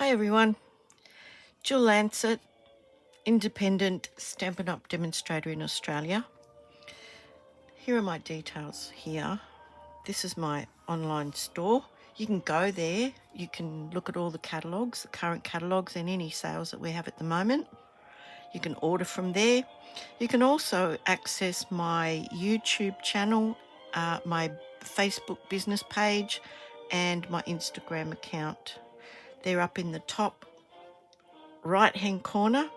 Hi everyone, Jill Lancet, independent Stampin' Up! Demonstrator in Australia. Here are my details here. This is my online store. You can go there, you can look at all the catalogues, the current catalogues and any sales that we have at the moment. You can order from there. You can also access my YouTube channel, my Facebook business page and my Instagram account. They're up in the top right-hand corner.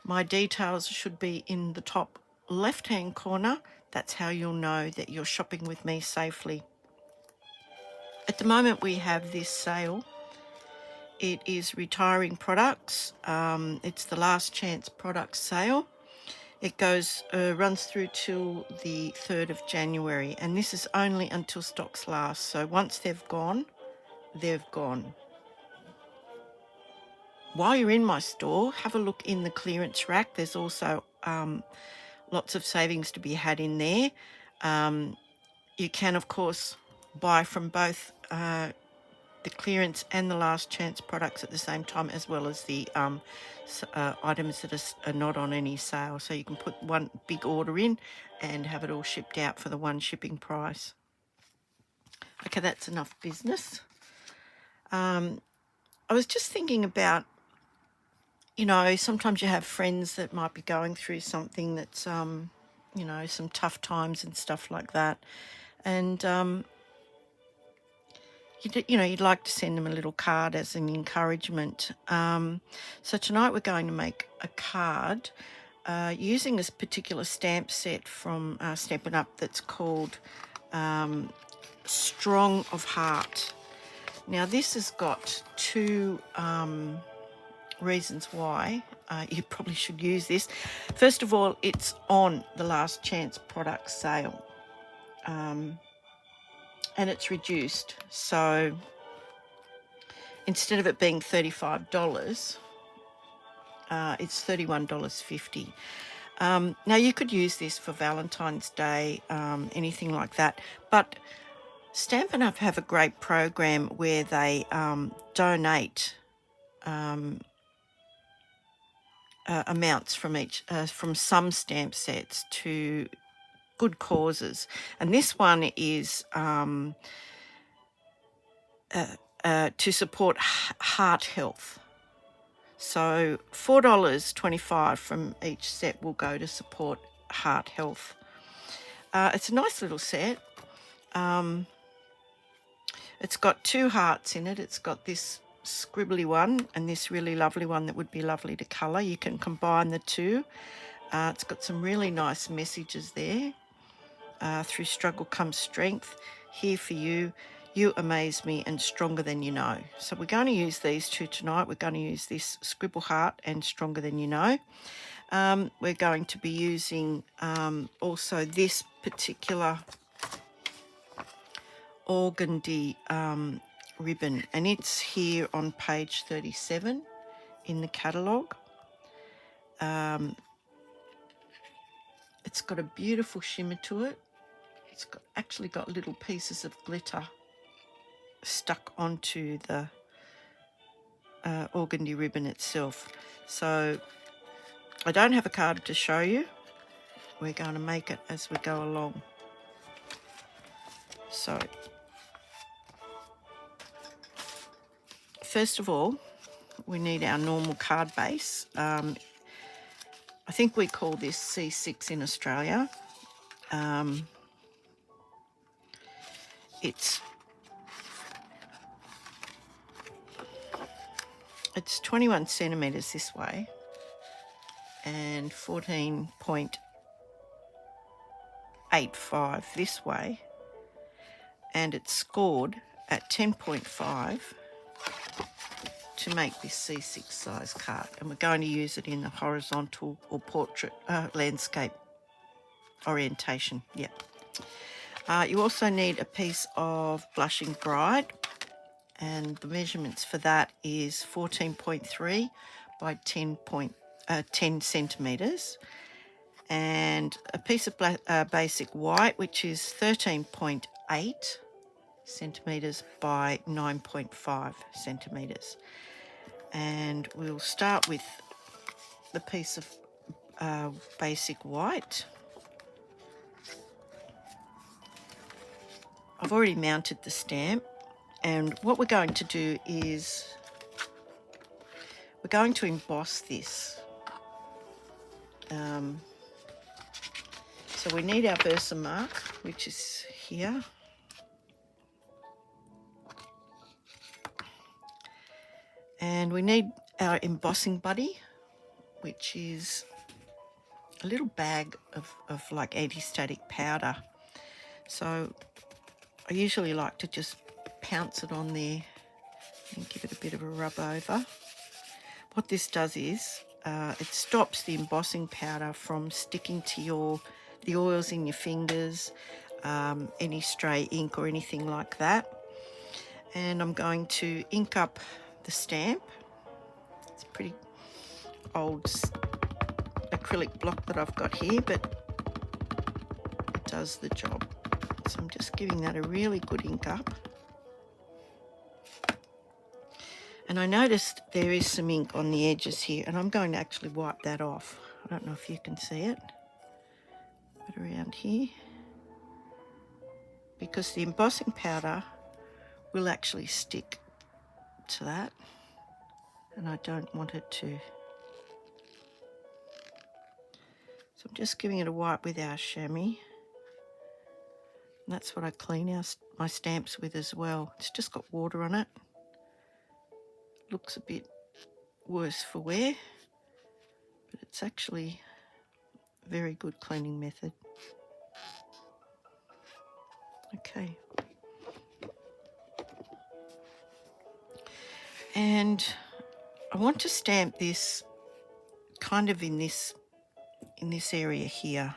My details should be in the top left-hand corner. That's how you'll know that you're shopping with me safely. At the moment we have this sale. It is retiring products. It's the last chance products sale. It runs through till the 3rd of January, and this is only until stocks last. So once they've gone, they've gone. While you're in my store, have a look in the clearance rack. There's also lots of savings to be had in there. You can, of course, buy from both the clearance and the last chance products at the same time, as well as the items that are not on any sale. So you can put one big order in and have it all shipped out for the one shipping price. Okay, that's enough business. I was just thinking about, sometimes you have friends that might be going through something that's, some tough times and stuff like that. And, you'd like to send them a little card as an encouragement. So tonight we're going to make a card using this particular stamp set from Stampin' Up! That's called Strong of Heart. Now this has got two reasons why you probably should use this. First of all, it's on the last chance product sale. And it's reduced, so instead of it being $35, it's $31.50. Now you could use this for Valentine's Day, anything like that, but Stampin' Up! Have a great program where they donate amounts from some stamp sets to good causes, and this one is to support heart health. So $4.25 from each set will go to support heart health. It's a nice little set. It's got two hearts in it. It's got this scribbly one and this really lovely one that would be lovely to colour. You can combine the two. It's got some really nice messages there. Through struggle comes strength, here for you, you amaze me, and stronger than you know. So we're going to use these two tonight. We're going to use this Scribble Heart and Stronger Than You Know. We're going to be using also this particular organdy ribbon, and it's here on page 37 in the catalogue. It's got a beautiful shimmer to it. It's actually got little pieces of glitter stuck onto the organdy ribbon itself. So I don't have a card to show you. We're going to make it as we go along. So first of all, we need our normal card base. I think we call this C6 in Australia. It's 21 centimetres this way and 14.85 this way, and it's scored at 10.5 to make this C6 size card, and we're going to use it in the horizontal or portrait landscape orientation. Yep. You also need a piece of Blushing Bride, and the measurements for that is 14.3 by 10 centimetres, and a piece of basic white, which is 13.8 centimetres by 9.5 centimetres. And we'll start with the piece of basic white. I've already mounted the stamp, and what we're going to do is we're going to emboss this. So we need our Versamark, which is here. And we need our embossing buddy, which is a little bag of like anti-static powder. So I usually like to just pounce it on there and give it a bit of a rub over. What this does is it stops the embossing powder from sticking to the oils in your fingers, any stray ink or anything like that. And I'm going to ink up the stamp. It's a pretty old acrylic block that I've got here, but it does the job. So I'm just giving that a really good ink up. And I noticed there is some ink on the edges here, and I'm going to actually wipe that off. I don't know if you can see it, but around here, because the embossing powder will actually stick to that, and I don't want it to. So I'm just giving it a wipe with our chamois. And that's what I clean my stamps with as well. It's just got water on it. Looks a bit worse for wear, but it's actually a very good cleaning method. Okay. And I want to stamp this kind of in this area here,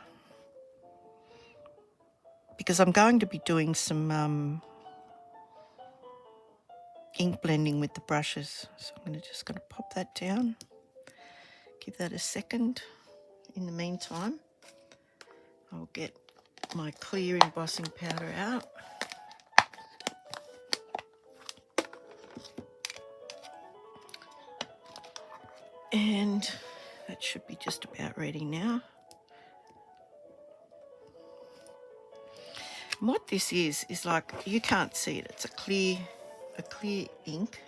because I'm going to be doing some ink blending with the brushes. So I'm just going to pop that down, give that a second. In the meantime, I'll get my clear embossing powder out. And that should be just about ready now. And what this is like, you can't see it, it's a clear ink.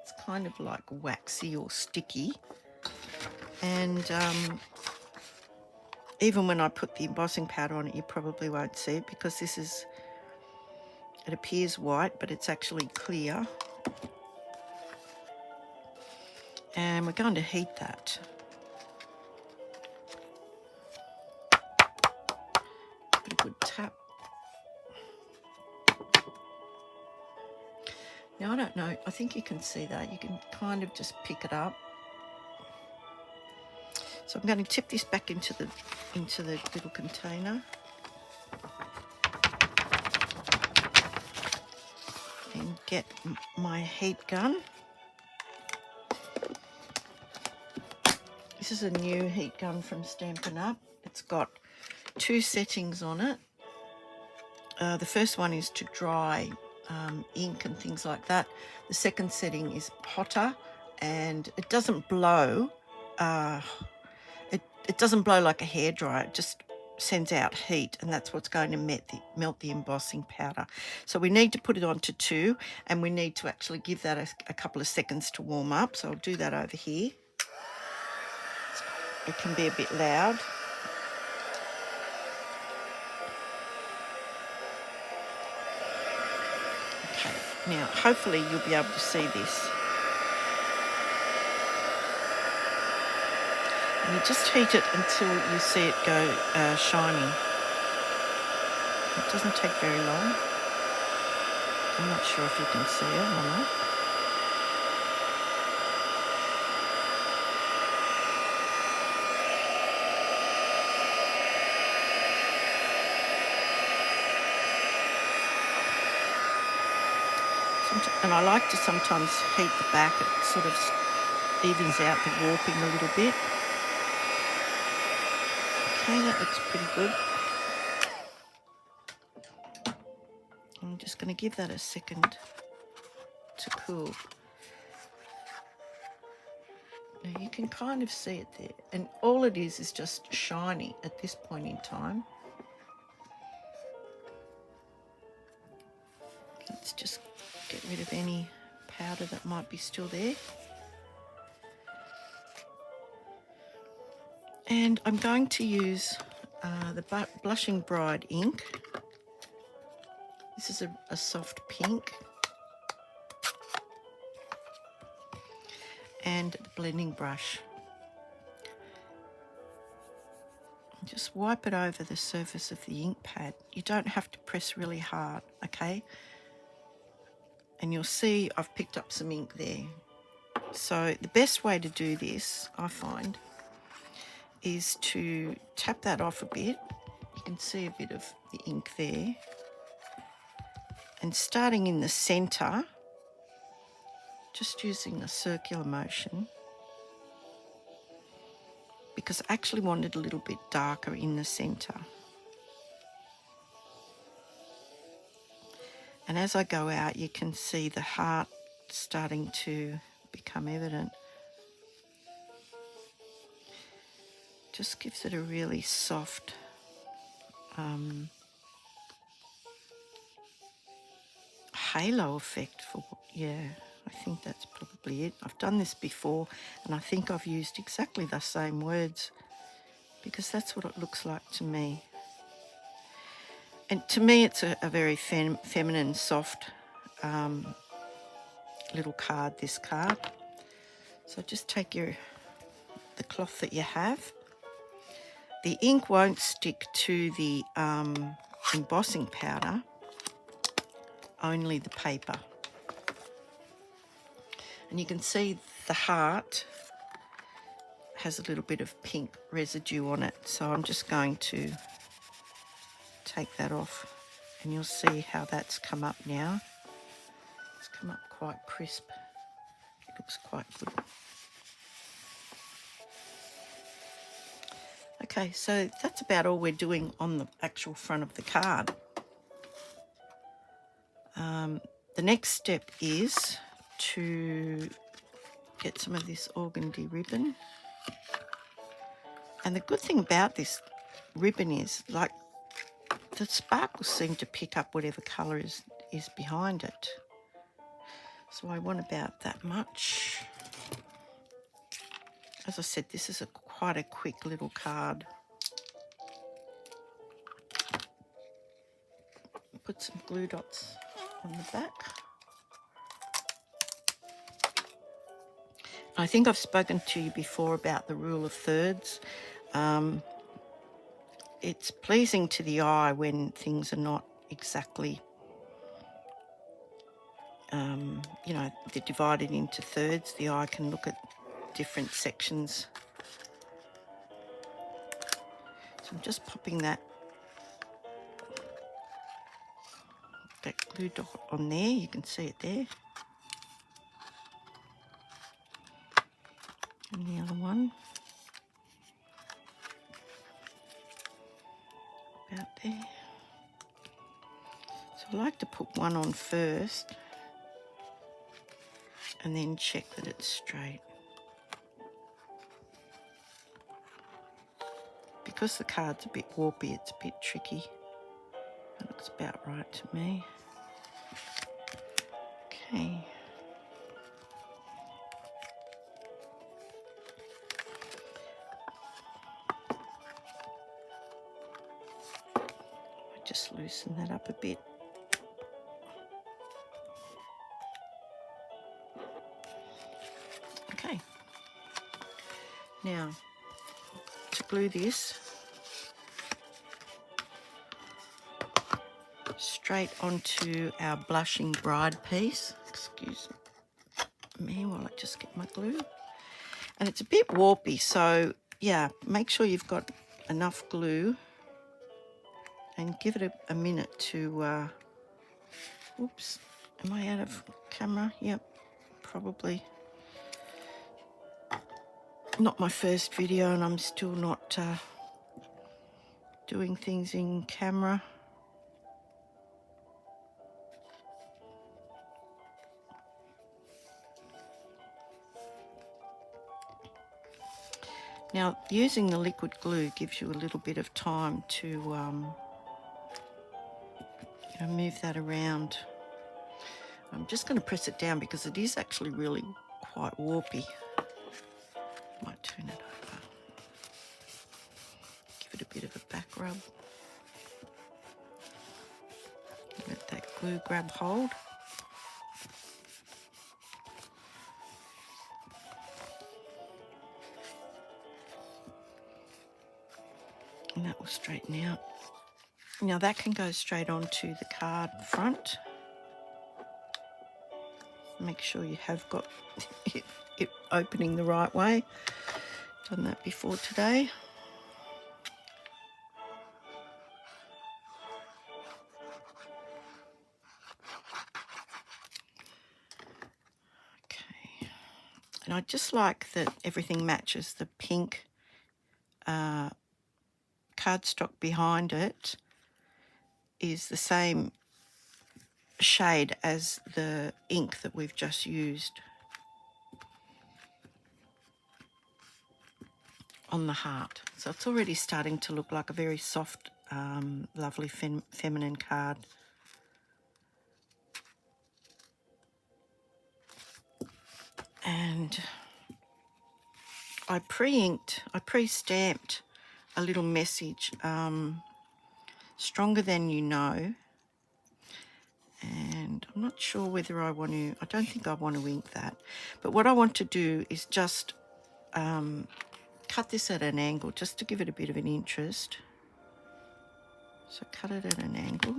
It's kind of like waxy or sticky. And even when I put the embossing powder on it, you probably won't see it, because it appears white, but it's actually clear. And we're going to heat that. Give it a good tap. Now, I don't know, I think you can see that. You can kind of just pick it up. So I'm going to tip this back into the little container. And get my heat gun. This is a new heat gun from Stampin' Up. It's got 2 settings on it. The first one is to dry ink and things like that. The second setting is hotter, and it doesn't blow. It doesn't blow like a hairdryer. It just sends out heat, and that's what's going to melt the embossing powder. So we need to put it onto 2, and we need to actually give that a couple of seconds to warm up. So I'll do that over here. It can be a bit loud. Okay, now hopefully you'll be able to see this. And you just heat it until you see it go shiny. It doesn't take very long. I'm not sure if you can see it or not. And I like to sometimes heat the back. It sort of evens out the warping a little bit. Okay, that looks pretty good. I'm just going to give that a second to cool. You can kind of see it there. And all it is just shiny at this point in time. Let's just get rid of any powder that might be still there. And I'm going to use the Blushing Bride ink. This is a soft pink. And the blending brush. Just wipe it over the surface of the ink pad. You don't have to press really hard, okay? And you'll see I've picked up some ink there. So the best way to do this, I find, is to tap that off a bit. You can see a bit of the ink there. And starting in the centre, just using a circular motion, because I actually wanted a little bit darker in the centre. And as I go out, you can see the heart starting to become evident. Just gives it a really soft halo effect for, yeah, I think that's probably it. I've done this before and I think I've used exactly the same words because that's what it looks like to me. And to me it's a very feminine, soft little card, this card. So just take the cloth that you have. The ink won't stick to the embossing powder, only the paper. And you can see the heart has a little bit of pink residue on it. So I'm just going to take that off and you'll see how that's come up now. It's come up quite crisp. It looks quite good. Okay, so that's about all we're doing on the actual front of the card. The next step is to get some of this organdy ribbon. And the good thing about this ribbon is, like, the sparkles seem to pick up whatever colour is behind it. So I want about that much. As I said, this is quite a quick little card. Put some glue dots on the back. I think I've spoken to you before about the rule of thirds. It's pleasing to the eye when things are not exactly, you know, they're divided into thirds. The eye can look at different sections. So I'm just popping that glue dot on there. You can see it there. And the other one. About there. So I like to put one on first and then check that it's straight. Because the card's a bit warpy, it's a bit tricky. That looks about right to me. Okay. Just loosen that up a bit. Okay. Now, to glue this straight onto our Blushing Bride piece. Excuse me while I just get my glue. And it's a bit warpy, so yeah, make sure you've got enough glue and give it a minute to, oops, am I out of camera? Yep, probably. Not my first video and I'm still not doing things in camera. Now, using the liquid glue gives you a little bit of time to move that around. I'm just going to press it down because it is actually really quite warpy. Might turn it over. Give it a bit of a back rub. Let that glue grab hold. And that will straighten out. Now that can go straight onto the card front. Make sure you have got it opening the right way. Done that before today. Okay. And I just like that everything matches. The pink cardstock behind it is the same shade as the ink that we've just used on the heart. So it's already starting to look like a very soft, lovely feminine card. And I pre-stamped a little message, stronger than you know. And I'm not sure whether I don't think I want to ink that. But what I want to do is just cut this at an angle just to give it a bit of an interest. So cut it at an angle.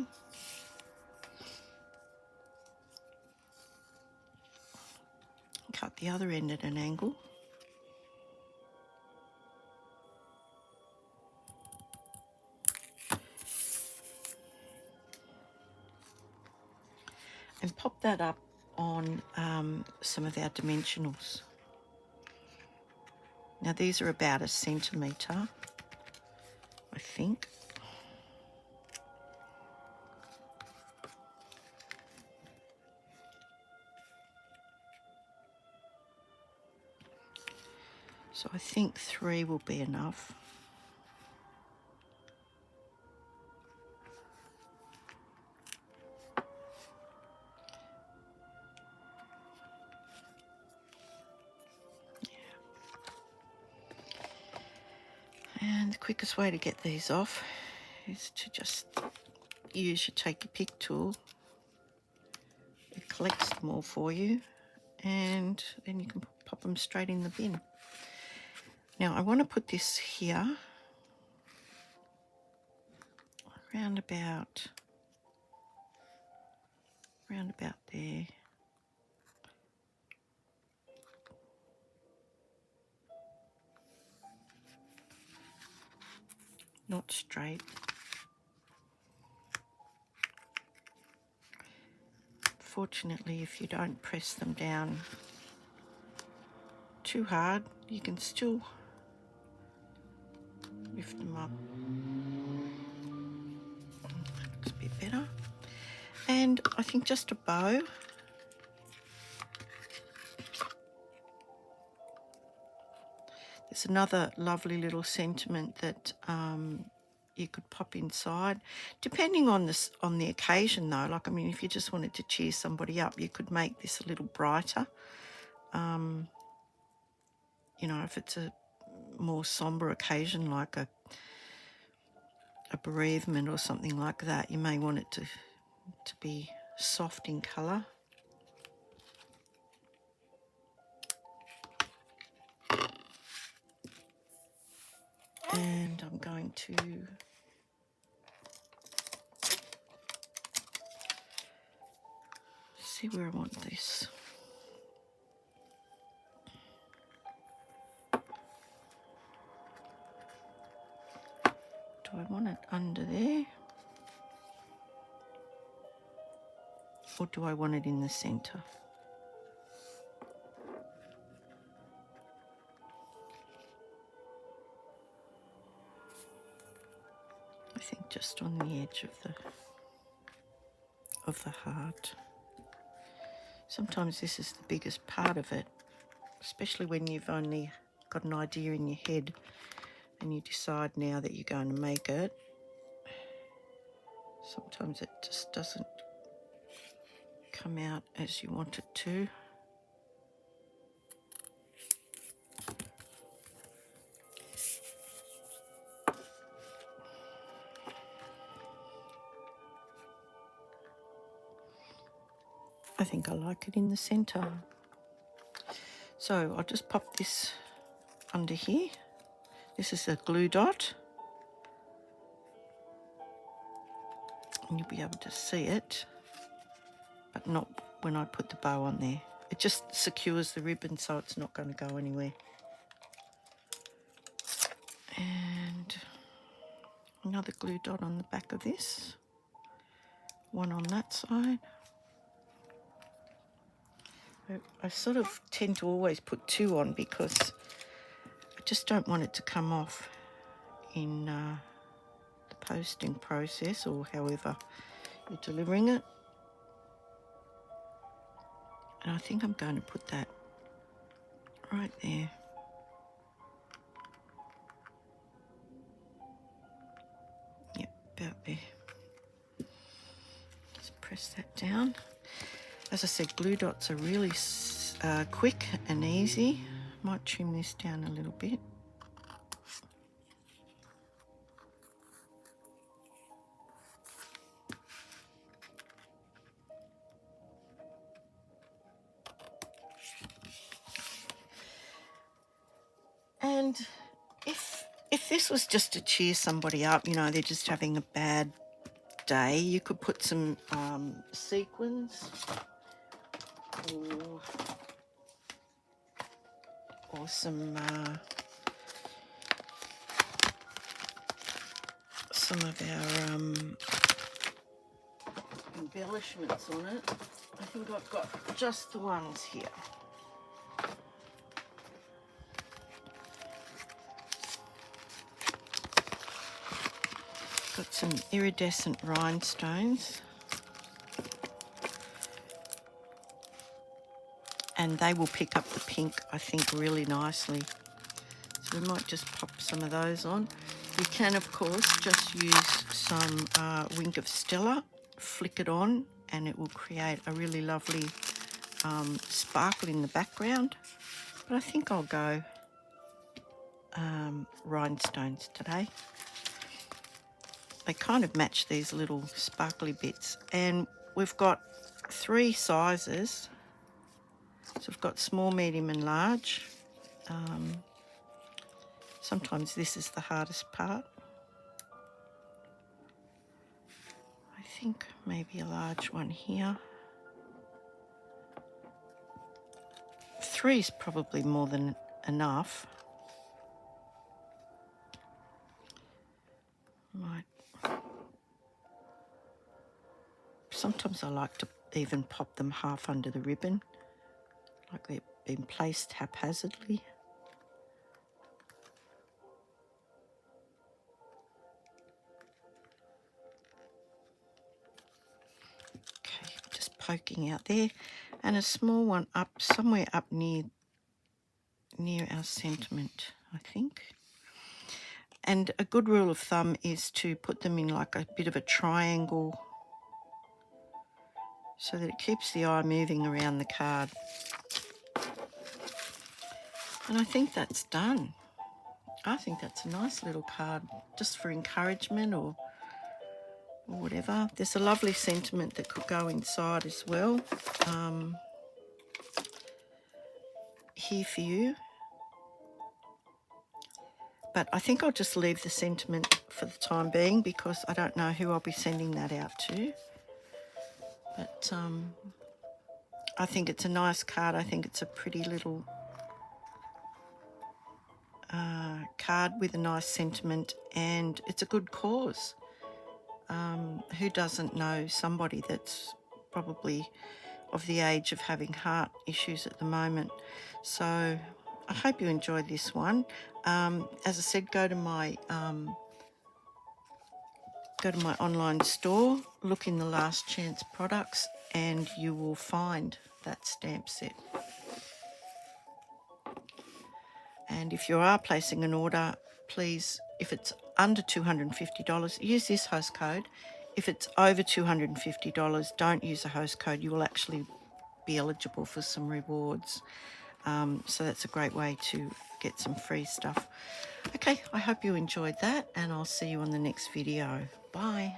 Cut the other end at an angle. And pop that up on some of our dimensionals. Now these are about 1 centimetre, I think. So I think 3 will be enough. And the quickest way to get these off is to just take your pick tool. It collects them all for you, and then you can pop them straight in the bin. Now I want to put this here, round about there. Not straight. Fortunately, if you don't press them down too hard, you can still lift them up. That looks a bit better. And I think just a bow. There's another lovely little sentiment that you could pop inside, depending on the occasion though. Like, I mean, if you just wanted to cheer somebody up, you could make this a little brighter. If it's a more somber occasion, like a bereavement or something like that, you may want it to be soft in colour. And I'm going to see where I want this. Do I want it under there? Or do I want it in the centre? I think just on the edge of the heart. Sometimes this is the biggest part of it, especially when you've only got an idea in your head and you decide now that you're going to make it, sometimes it just doesn't come out as you want it to. I think I like it in the centre. So I'll just pop this under here. This is a glue dot. And you'll be able to see it, but not when I put the bow on there. It just secures the ribbon so it's not going to go anywhere. And another glue dot on the back of this. One on that side. I sort of tend to always put two on because I just don't want it to come off in the posting process or however you're delivering it. And I think I'm going to put that right there. Yep, about there. Just press that down. As I said, glue dots are really quick and easy. Might trim this down a little bit. And if this was just to cheer somebody up, you know, they're just having a bad day, you could put some sequins or some of our embellishments on it. I think I've got just the ones here. Got some iridescent rhinestones. And they will pick up the pink, I think, really nicely. So we might just pop some of those on. You can, of course, just use some Wink of Stella, flick it on, and it will create a really lovely sparkle in the background. But I think I'll go rhinestones today. They kind of match these little sparkly bits. And we've got 3 sizes. So we've got small, medium and large. Sometimes this is the hardest part. I think maybe a large one here. 3 is probably more than enough. Right. Sometimes I like to even pop them half under the ribbon, like they've been placed haphazardly. Okay, just poking out there, and a small one up somewhere up near our sentiment, I think. And a good rule of thumb is to put them in like a bit of a triangle so that it keeps the eye moving around the card. And I think that's done. I think that's a nice little card just for encouragement or whatever. There's a lovely sentiment that could go inside as well. Here for you. But I think I'll just leave the sentiment for the time being because I don't know who I'll be sending that out to. But I think it's a nice card. I think it's a pretty little card with a nice sentiment, and it's a good cause. Who doesn't know somebody that's probably of the age of having heart issues at the moment? So I hope you enjoyed this one. As I said, go to my online store, look in the Last Chance products, and you will find that stamp set. And if you are placing an order, please, if it's under $250, use this host code. If it's over $250, don't use a host code. You will actually be eligible for some rewards. So that's a great way to get some free stuff. Okay, I hope you enjoyed that, and I'll see you on the next video. Bye.